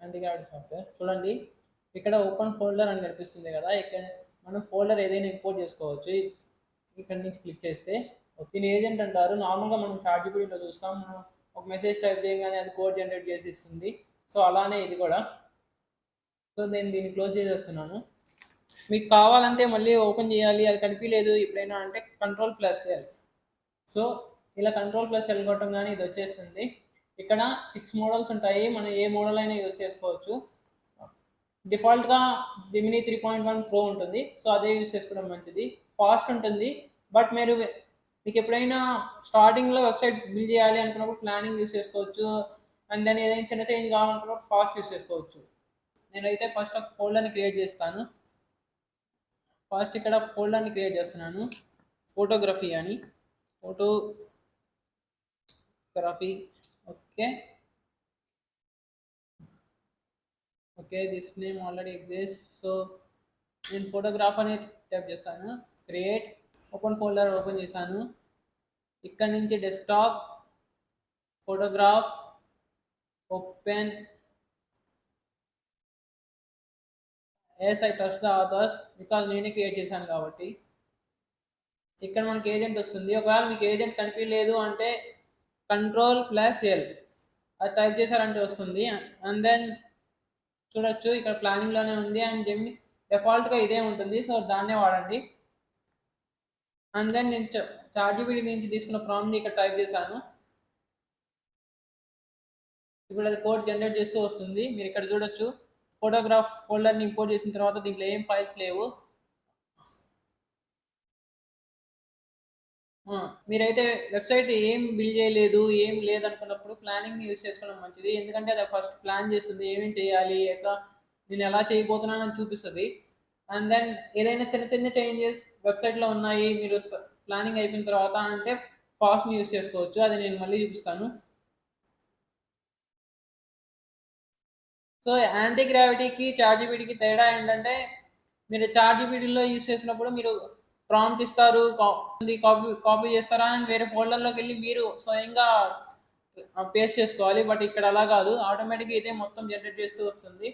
Anti gravity software. చూడండి ఇక్కడ open folder అని కనిపిస్తుంది కదా, ఇక్కడ మనం ఫోల్డర్ ఏదైనా ఇంపోర్ట్ చేసుకోవచ్చు. ఇక్కడ నుంచి క్లిక్ చేస్తే దీని ఏజెంట్ అంటారు. నార్మల్గా మనం చాట్‌జీపీటీలో చూస్తాం, మనం ఒక మెసేజ్ టైప్ చేయగానే అది కోడ్ జనరేట్ చేసి ఇస్తుంది. సో అలానే ఇది కూడా. సో నేను దీన్ని క్లోజ్ చేసేస్తున్నాను. మీకు కావాలంటే మళ్ళీ ఓపెన్ చేయాలి, అది కనిపించలేదు ఎప్పుడైనా అంటే Ctrl+L. సో ఇలా Ctrl+L కొట్టంగానే ఇది వచ్చేస్తుంది. ఇక్కడ 6 మోడల్స్ ఉంటాయి, మనం ఏ మోడల్ అయినా యూజ్ చేసుకోవచ్చు. డిఫాల్ట్గా జెమినీ 3.1 ప్రో ఉంటుంది, సో అదే యూజ్ చేసుకోవడం మంచిది. ఫాస్ట్ ఉంటుంది, బట్ మీకు ఎప్పుడైనా స్టార్టింగ్లో వెబ్సైట్ బిల్డ్ చేయాలి అనుకున్నప్పుడు ప్లానింగ్ యూజ్ చేసుకోవచ్చు. అండ్ దాని ఏదైనా చిన్న చేంజ్ కావాలనుకున్నప్పుడు ఫాస్ట్ యూజ్ చేసుకోవచ్చు. నేనైతే ఫస్ట్ ఒక ఫోల్డర్ని క్రియేట్ చేస్తాను. ఫస్ట్ ఇక్కడ ఫోల్డర్ని క్రియేట్ చేస్తున్నాను, ఫోటోగ్రఫీ అని. Photography. Okay this name already exist. So నేను ఫోటోగ్రాఫ్ అని టైప్ చేస్తాను, క్రియేట్. ఓపెన్ ఫోల్డర్ ఓపెన్ చేశాను. ఇక్కడ నుంచి desktop, photograph, open. Yes I trust the authors because నేనే క్రియేట్ చేశాను కాబట్టి. ఇక్కడ మనకి ఏజెంట్ వస్తుంది. ఒకవేళ మీకు ఏజెంట్ కనిపించలేదు అంటే Ctrl+L అది టైప్ చేశారంటే వస్తుంది. అండ్ దెన్ చూడొచ్చు ఇక్కడ ప్లానింగ్లోనే ఉంది. అండ్ జెమినీ డిఫాల్ట్గా ఇదే ఉంటుంది, సో దాన్నే వాడండి. అండ్ దెన్ నేను చాట్‌జీపీటీ నుంచి తీసుకున్న ప్రాంప్ట్ని ఇక్కడ టైప్ చేశాను. ఇప్పుడు అది కోడ్ జనరేట్ చేస్తూ వస్తుంది. మీరు ఇక్కడ చూడొచ్చు, ఫోటోగ్రాఫ్ ఫోల్డర్ని ఇంపోర్ట్ చేసిన తర్వాత దీంట్లో ఏం ఫైల్స్ లేవు. మీరైతే వెబ్సైట్ ఏం బిల్డ్ చేయలేదు, ఏం లేదనుకున్నప్పుడు ప్లానింగ్ని యూజ్ చేసుకోవడం మంచిది. ఎందుకంటే అది ఫస్ట్ ప్లాన్ చేస్తుంది, ఏమేమి చేయాలి, ఎట్లా నేను ఎలా చేయబోతున్నాను అని చూపిస్తుంది. అండ్ దెన్ ఏదైనా చిన్న చిన్న చేంజెస్ వెబ్సైట్లో ఉన్నాయి, మీరు ప్లానింగ్ అయిపోయిన తర్వాత అంటే ఫాస్ట్ని యూజ్ చేసుకోవచ్చు. అది నేను మళ్ళీ చూపిస్తాను. సో యాంటీ గ్రావిటీకి చాట్‌జీపీటీకి తేడా ఏంటంటే, మీరు చాట్‌జీపీటీలో యూజ్ చేసినప్పుడు మీరు ప్రాంప్ట్ ఇస్తారు, కాపీ చేస్తారా అని వేరే ఫోల్డర్లోకి వెళ్ళి మీరు స్వయంగా పేస్ట్ చేసుకోవాలి. బట్ ఇక్కడ అలా కాదు, ఆటోమేటిక్గా ఇదే మొత్తం జనరేట్ చేస్తూ వస్తుంది.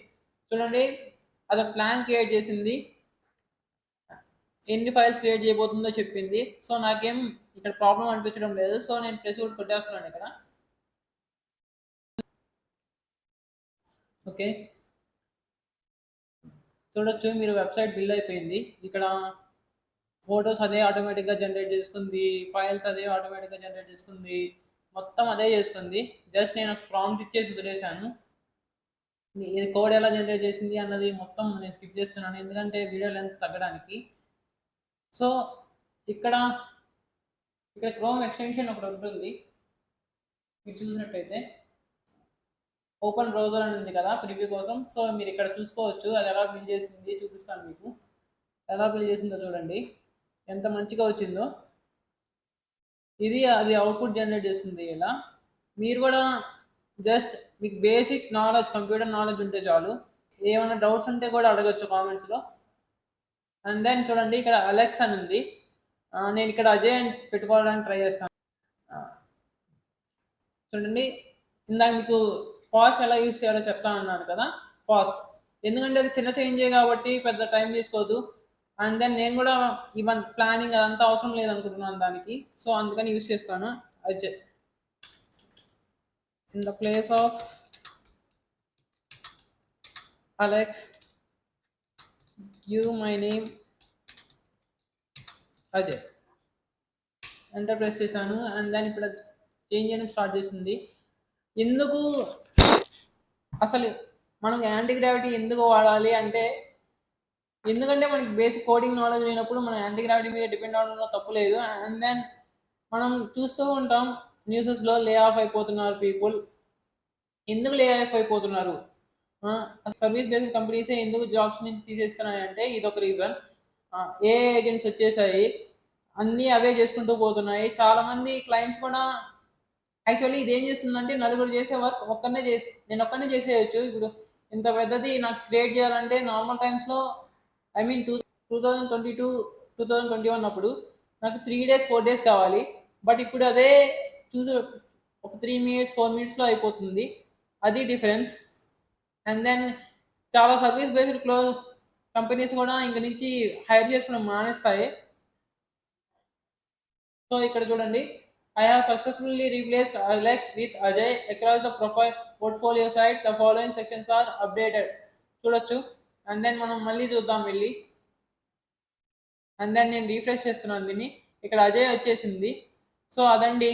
చూడండి అదొక ప్లాన్ క్రియేట్ చేసింది, ఎన్ని ఫైల్స్ క్రియేట్ చేయబోతుందో చెప్పింది. సో నాకేం ఇక్కడ ప్రాబ్లం అనిపించడం లేదు. సో నేను ప్రెస్ కూడా కొట్టేస్తున్నాను ఇక్కడ. ఓకే చూడొచ్చు, మీరు వెబ్సైట్ బిల్డ్ అయిపోయింది. ఇక్కడ ఫొటోస్ అదే ఆటోమేటిక్గా జనరేట్ చేసుకుంది, ఫైల్స్ అదే ఆటోమేటిక్గా జనరేట్ చేసుకుంది, మొత్తం అదే చేసుకుంది. జస్ట్ నేను ప్రాంప్ట్ ఇచ్చేసి వదిలేశాను. ఇది కోడ్ ఎలా జనరేట్ చేసింది అన్నది మొత్తం నేను స్కిప్ చేస్తున్నాను, ఎందుకంటే వీడియో లెంత్ తగ్గడానికి. సో ఇక్కడ క్రోమ్ ఎక్స్టెన్షన్ ఒకటి ఉంటుంది, మీరు చూసినట్టయితే ఓపెన్ బ్రౌజర్ అని ఉంది కదా ప్రివ్యూ కోసం. సో మీరు ఇక్కడ చూసుకోవచ్చు అది ఎలా బిల్డ్ చేసింది, చూపిస్తాను మీకు ఎలా బిల్డ్ చేసిందో. చూడండి ఎంత మంచిగా వచ్చిందో. అది అవుట్పుట్ జనరేట్ చేస్తుంది. ఇలా మీరు కూడా జస్ట్ మీకు బేసిక్ నాలెడ్జ్, కంప్యూటర్ నాలెడ్జ్ ఉంటే చాలు. ఏమైనా డౌట్స్ ఉంటే కూడా అడగచ్చు కామెంట్స్లో. అండ్ దెన్ చూడండి ఇక్కడ అలెక్స్ అని ఉంది, నేను ఇక్కడ అజయ్ అని పెట్టుకోవడానికి ట్రై చేస్తాను. చూడండి ఇందాక మీకు ఫాస్ట్ ఎలా యూజ్ చేయాలో చెప్తా అన్నాను కదా, ఫాస్ట్ ఎందుకంటే అది చిన్న చేంజే కాబట్టి పెద్ద టైం తీసుకోదు. అండ్ దెన్ నేను కూడా ఈవెన్ ప్లానింగ్ అదంతా అవసరం లేదనుకుంటున్నాను దానికి, సో అందుకని యూజ్ చేస్తాను Ajay. In the place of Alex give my name Ajay, enter press చేశాను. అండ్ దెన్ ఇప్పుడు అది చేంజ్ చేయడం స్టార్ట్ చేసింది. ఎందుకు అసలు మనం యాంటీ గ్రావిటీ ఎందుకు వాడాలి అంటే, ఎందుకంటే మనకి బేసిక్ కోడింగ్ నాలెడ్జ్ లేనప్పుడు మనం యాంటీ గ్రావిటీ మీద డిపెండ్ అవడంలో తప్పు లేదు. అండ్ దెన్ మనం చూస్తూ ఉంటాం న్యూసెస్లో లే ఆఫ్ అయిపోతున్నారు పీపుల్. ఎందుకు లే ఆఫ్ అయిపోతున్నారు? సర్వీస్ బేస్డ్ కంపెనీసే ఎందుకు జాబ్స్ నుంచి తీసేస్తున్నాయి అంటే ఇదొక రీజన్. ఏ ఏజెంట్స్ వచ్చేసాయి, అన్నీ అవే చేసుకుంటూ పోతున్నాయి. చాలామంది క్లయింట్స్ కూడా యాక్చువల్లీ ఇదేం చేస్తుందంటే, నలుగురు చేసే వర్క్ నేను ఒక్కనే చేసేయచ్చు. ఇప్పుడు ఇంత పెద్దది నాకు క్రియేట్ చేయాలంటే నార్మల్ టైమ్స్లో ఐ మీన్ 2022 2021 అప్పుడు నాకు 3 days 4 days కావాలి. బట్ ఇప్పుడు అదే చూసి ఒక 3 minutes 4 minutesలో అయిపోతుంది. అది డిఫరెన్స్. అండ్ దెన్ చాలా సర్వీస్ బేస్డ్ కంపెనీస్ కూడా ఇంక నుంచి హైర్ చేసుకోవడం మానేస్తాయి. సో ఇక్కడ చూడండి, I have successfully replaced Alex with Ajay across the profile portfolio site the following sections are updated. చూడొచ్చు. అండ్ దెన్ మనం మళ్ళీ చూద్దాం వెళ్ళి. అండ్ దెన్ నేను రీఫ్రెష్ చేస్తున్నాను దీన్ని. ఇక్కడ అజయ్ వచ్చేసింది. సో అదండి,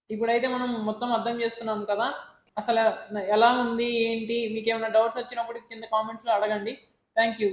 ఇప్పుడైతే మనం మొత్తం అర్థం చేసుకున్నాం కదా. అసలు ఎలా ఉంది ఏంటి, మీకు ఏమైనా డౌట్స్ వచ్చినప్పుడు కింద కామెంట్స్లో అడగండి. Thank you.